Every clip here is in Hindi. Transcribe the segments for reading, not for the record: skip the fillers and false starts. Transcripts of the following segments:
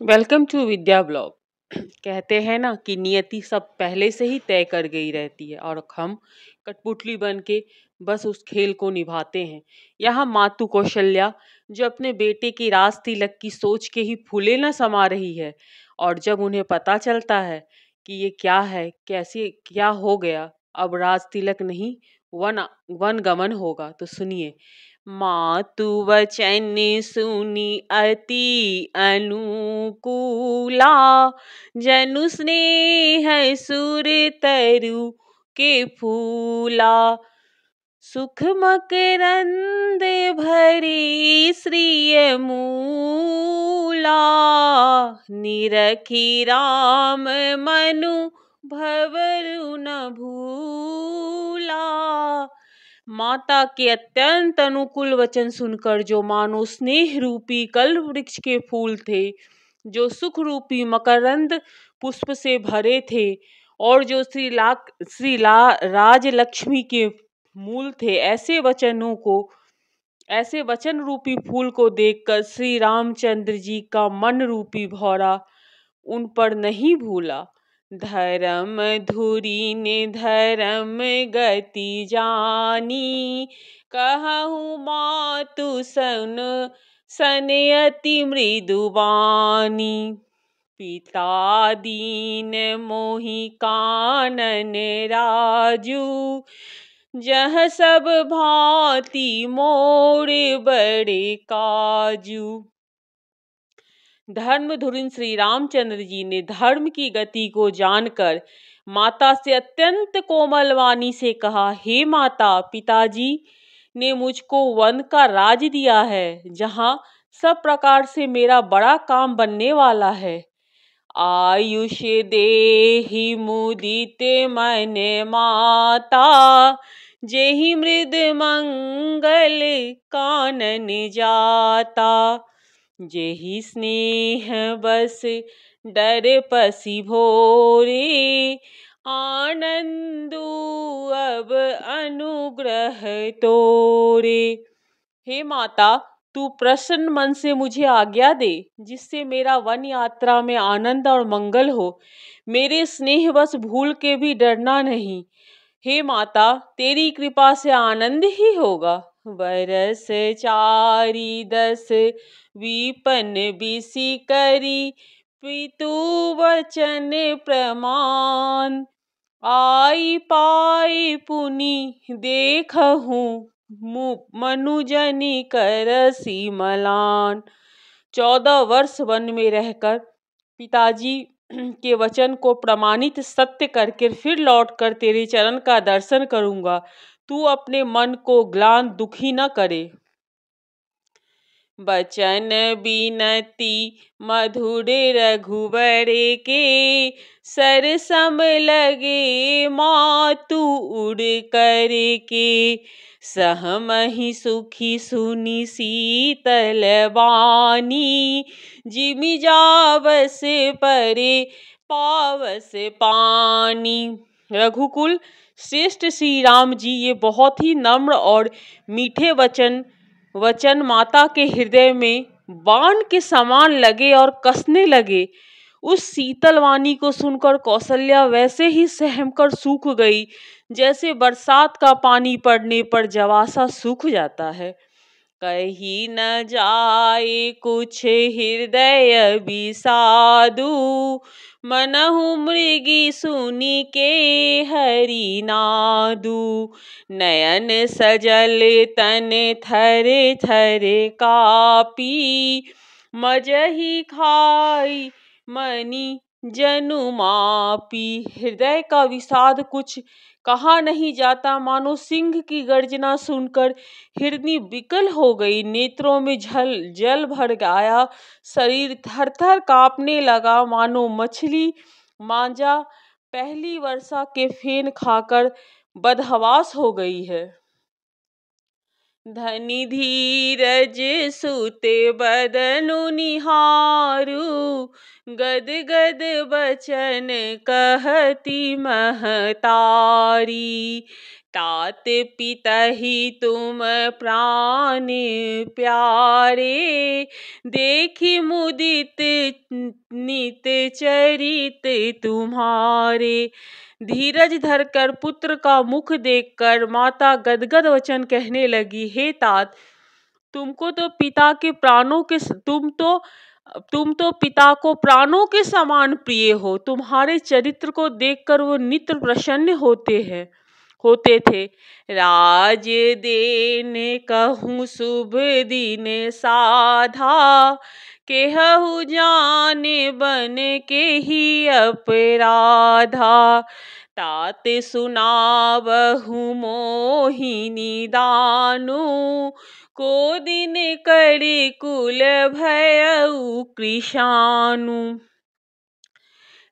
Welcome to Vidya blog. कहते हैं ना कि नियति सब पहले से ही तय कर गई रहती है और हम कठपुतली बन के बस उस खेल को निभाते हैं। यहाँ मातु कौशल्या जो अपने बेटे की राज तिलक की सोच के ही फूले न समा रही है, और जब उन्हें पता चलता है कि ये क्या है, कैसे क्या हो गया, अब राज तिलक नहीं वन वन गमन होगा, तो सुनिए। मातु वचन सुनी अति अनुकूला, जनु स्नेह सुर तरु के फूला। सुख मकरंद भरी श्रिय मूला, निरखी राम मनु भवरु न भूला। माता के अत्यंत अनुकूल वचन सुनकर जो मानो स्नेह रूपी कल्प वृक्ष के फूल थे, जो सुख रूपी मकरंद पुष्प से भरे थे, और जो राज लक्ष्मी के मूल थे, ऐसे वचन रूपी फूल को देखकर श्री रामचंद्र जी का मन रूपी भौरा उन पर नहीं भूला। धर्म धुरी ने धर्म गति जानी, कहूँ मातु सनयति मृदुबानी। पिता दीन मोहि कानन राजू, जह सब भांति मोरे बड़े काजू। धर्मधुरीन श्री रामचंद्र जी ने धर्म की गति को जानकर माता से अत्यंत कोमल वाणी से कहा, हे माता, पिताजी ने मुझको वन का राज दिया है, जहाँ सब प्रकार से मेरा बड़ा काम बनने वाला है। आयुष देहि मुदित मन माता, जेहि मृद मंगल कानन जाता। जेहि स्नेह बस डर पसी भोरे, आनंदु अब अनुग्रह तोरे। हे माता, तू प्रसन्न मन से मुझे आज्ञा दे, जिससे मेरा वन यात्रा में आनंद और मंगल हो। मेरे स्नेह बस भूल के भी डरना नहीं। हे माता, तेरी कृपा से आनंद ही होगा। बरस 4-10 विपन बिसी करी, पितु वचन प्रमाण। आई पाई पुनि देखहूँ, मनुजनी करसी मलान। 14 वर्ष वन में रहकर पिताजी के वचन को प्रमाणित सत्य करके फिर लौटकर तेरे चरण का दर्शन करूंगा। तू अपने मन को ग्लान दुखी न करे। बचन बिनती मधुर रघुवर के, सरसम लगे मातु उड़ कर के। सहमहि सुखी सुनी शीतल वाणी, जिमि जावस परे पावस पानी। रघुकुल श्रेष्ठ श्री राम जी ये बहुत ही नम्र और मीठे वचन माता के हृदय में बाण के समान लगे और कसने लगे। उस शीतल वाणी को सुनकर कौशल्या वैसे ही सहमकर सूख गई, जैसे बरसात का पानी पड़ने पर जवासा सूख जाता है। कही न जाए कुछ हृदय विषादु, मनहु मृगी सुनी के हरि नादु। नयन सजल तन थर थर कापी, मजहि खाई मनि जनु मापी। हृदय का विषाद कुछ कहा नहीं जाता, मानो सिंह की गर्जना सुनकर हिरनी विकल हो गई। नेत्रों में जल भर आया, शरीर थर थर कांपने लगा, मानो मछली मांजा पहली वर्षा के फेन खाकर बदहवास हो गई है। धनि धीरज सुते बदनु निहारू, गद गद बचन कहती महतारी। तात पितहि तुम प्राण प्यारे, देखी मुदित नित चरित तुम्हारे। धीरज धरकर पुत्र का मुख देखकर माता गदगद वचन कहने लगी, हे तात, तुमको तो पिता के प्राणों के तुम तो पिता को प्राणों के समान प्रिय हो। तुम्हारे चरित्र को देखकर वो नित्य प्रसन्न होते थे। राज देन कहूँ शुभ दिन साधा, केहु जाने बन के ही अपराधा। तात सुनावहु मोहिनी दानु, को दिन करे कुल भयउ कृशानु।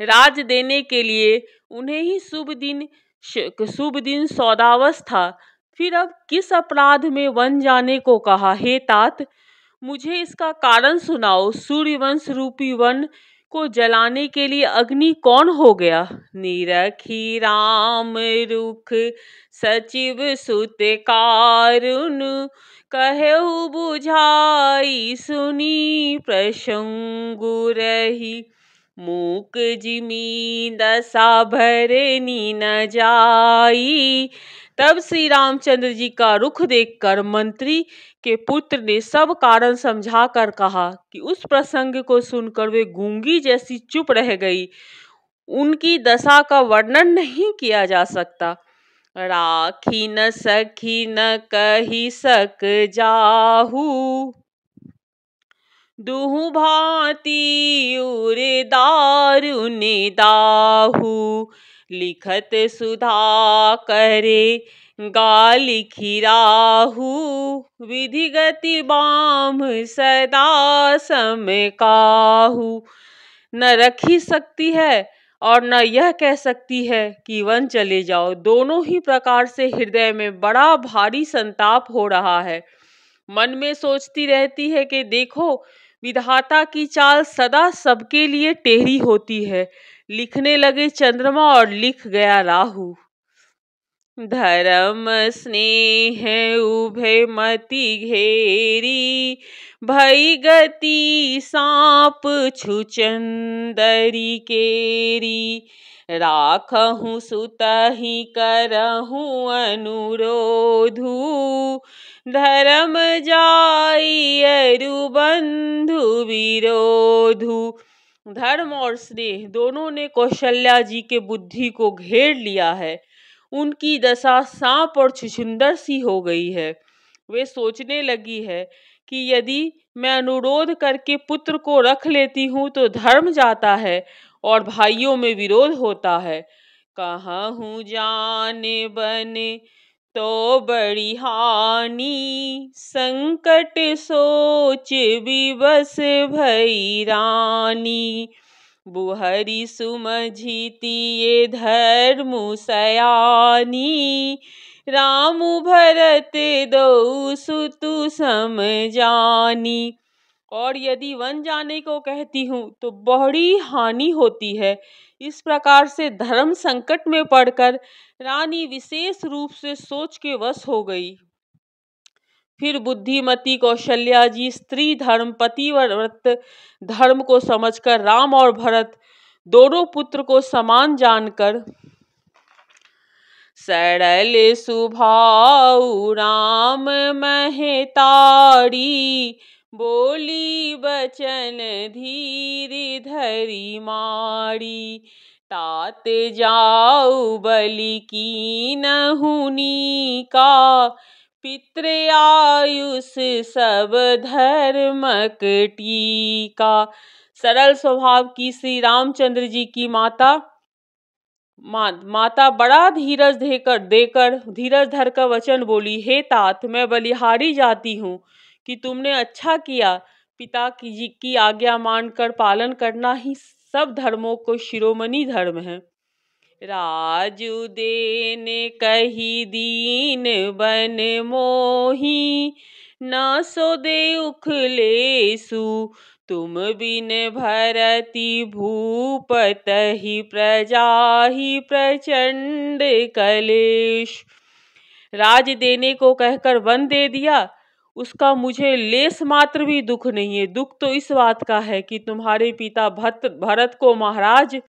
राज देने के लिए उन्हें ही शुभ दिन सौदावस था, फिर अब किस अपराध में वन जाने को कहा। हे तात, मुझे इसका कारण सुनाओ। सूर्यवंश रूपी वन को जलाने के लिए अग्नि कौन हो गया। निरखी राम रुख सचिव सुत कारुन, कहु बुझाई सुनी प्रसंगु रही। मूक जिमी दशा भरनी न जाई। तब श्री रामचंद्र जी का रुख देखकर मंत्री के पुत्र ने सब कारण समझा कर कहा कि उस प्रसंग को सुनकर वे गूंगी जैसी चुप रह गई। उनकी दशा का वर्णन नहीं किया जा सकता। राखी न सखी न कही सक जाहू, दुहु भांति उरे दारुण दाहू। लिखत सुधा करे गा लिखी राहू, विधि गति बाम सदा सम काहू। न रखी सकती है और न यह कह सकती है कि वन चले जाओ। दोनों ही प्रकार से हृदय में बड़ा भारी संताप हो रहा है। मन में सोचती रहती है कि देखो, विधाता की चाल सदा सबके लिए टेढ़ी होती है। लिखने लगे चंद्रमा और लिख गया राहु। धर्म स्नेह उभय मति घेरी, भई गति सांप छुचंदरी केरी। राखहु सुतहि करहु अनुरोधु, धर्म जाई अरु बंधु विरोधु। धर्म और स्नेह दोनों ने कौशल्या जी के बुद्धि को घेर लिया है। उनकी दशा सांप और छुछुंदर सी हो गई है। वे सोचने लगी है कि यदि मैं अनुरोध करके पुत्र को रख लेती हूँ तो धर्म जाता है और भाइयों में विरोध होता है। कहूँ जाने बने तो बड़ी हानि, संकट सोच विवश भई रानी। बुहरी सुमझिती ये धर्म सयानी, राम भरत दो सुतु समझानी। और यदि वन जाने को कहती हूँ तो बड़ी हानि होती है। इस प्रकार से धर्म संकट में पड़कर रानी विशेष रूप से सोच के वश हो गई। फिर बुद्धिमती कौशल्या जी स्त्री धर्म पतिव्रत धर्म को समझकर राम और भरत दोनों पुत्र को समान जानकर सरल सुभाऊ राम महतारी, बोली बचन धीर धरी मारी। तात जाऊ बलि कीन्हुनी का, पितृ आयुष सब धर्मक टीका। सरल स्वभाव की श्री रामचंद्र जी की माता बड़ा धीरज धरकर वचन बोली, हे तात, मैं बलिहारी जाती हूँ कि तुमने अच्छा किया। पिता की आज्ञा मानकर पालन करना ही सब धर्मों को शिरोमणि धर्म है। राजु देन कही दीन बन मोही, न सो दे उखलेसु तुम बिन भरती भूपत ही प्रजा ही प्रचंड कलेश। राज देने को कहकर वन दे दिया, उसका मुझे लेस मात्र भी दुख नहीं है। दुख तो इस बात का है कि तुम्हारे पिता भरत को महाराज